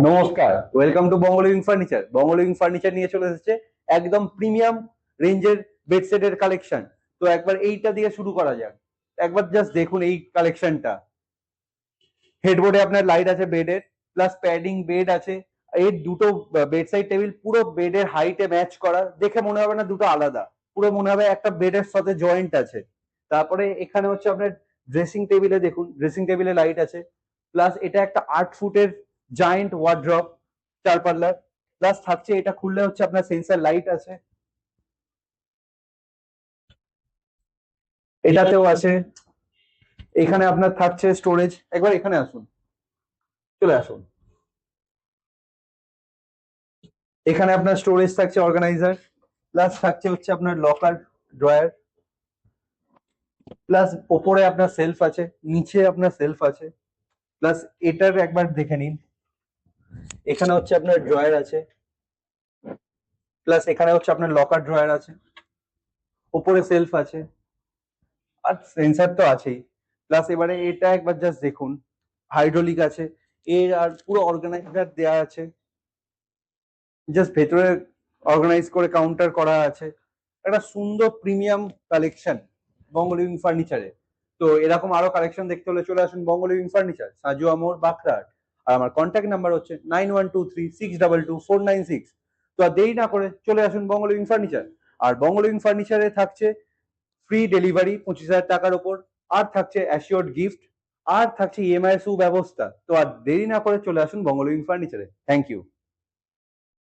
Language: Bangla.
নমস্কার, welcome to Banga living furniture. Banga living furniture নিয়ে চলে এসেছে একদম প্রিমিয়াম রেঞ্জের বেডসেটের কালেকশন। তো একবার এইটা দিয়ে শুরু করা যাক। একবার জাস্ট দেখুন এই কালেকশনটা। হেডবোর্ডে আপনার লাইট আছে বেডের, প্লাস প্যাডিং বেড আছে। এর দুটো বেড সাইড টেবিল পুরো বেডের হাইটে ম্যাচ করা, দেখে মনে হবে না দুটো আলাদা, পুরো মনে হবে একটা বেডের সাথে জয়েন্ট আছে। তারপরে এখানে হচ্ছে আপনার ড্রেসিং টেবিলে দেখুন, ড্রেসিং টেবিলে লাইট আছে, প্লাস এটা একটা 8 ফুটের জায়েন্ট ওয়ার্ড্রপ, 4 পাল্লার। প্লাস থাকছে, এটা খুললে হচ্ছে আপনার সেন্সার লাইট আছে, এটাতেও আছে। এখানে আপনার থাকছে স্টোরেজ। একবার এখানে আসুন, চলে আসুন। এখানে আপনার স্টোরেজ থাকছে, অর্গানাইজার, প্লাস থাকছে হচ্ছে আপনার লকার, ড্রয়ার, প্লাস ওপরে আপনার সেলফ আছে, নিচে আপনার সেলফ আছে। প্লাস এটার একবার দেখে নিন, এখানে হচ্ছে আপনার ড্রয়ার আছে, প্লাস এখানে হচ্ছে আপনার লকার ড্রয়ার আছে, ওপরে সেলফ আছে, আর সেন্সার তো আছেই। প্লাস এবারে এটা একবার জাস্ট দেখুন, হাইড্রোলিক আছে এর, আর পুরো অর্গানাইজার দেয়া আছে, জাস্ট ভেতরে অর্গানাইজ করে কাউন্টার করা আছে। একটা সুন্দর প্রিমিয়াম কালেকশন বঙ্গ লিভিং ফার্নিচারে। তো এরকম আরো কালেকশন দেখতে হলে চলে আসুন বঙ্গ লিভিং ফার্নিচার, সাজুয়া মোড়, বাঁকড়াহাট। আর আমার কন্ট্যাক্ট নাম্বার হচ্ছে 9123622496। তো আর দেরি না করে চলে আসুন বঙ্গ লিভিং ফার্নিচার। আর বঙ্গ লিভিং ফার্নিচারে থাকছে ফ্রি ডেলিভারি 25,000 টাকার ওপর, আর থাকছে অ্যাসিওর্ড গিফট, আর থাকছে ইএমআই এর সুব্যবস্থা। তো আর দেরি না করে চলে আসুন বঙ্গ লিভিং ফার্নিচারে। Thank you.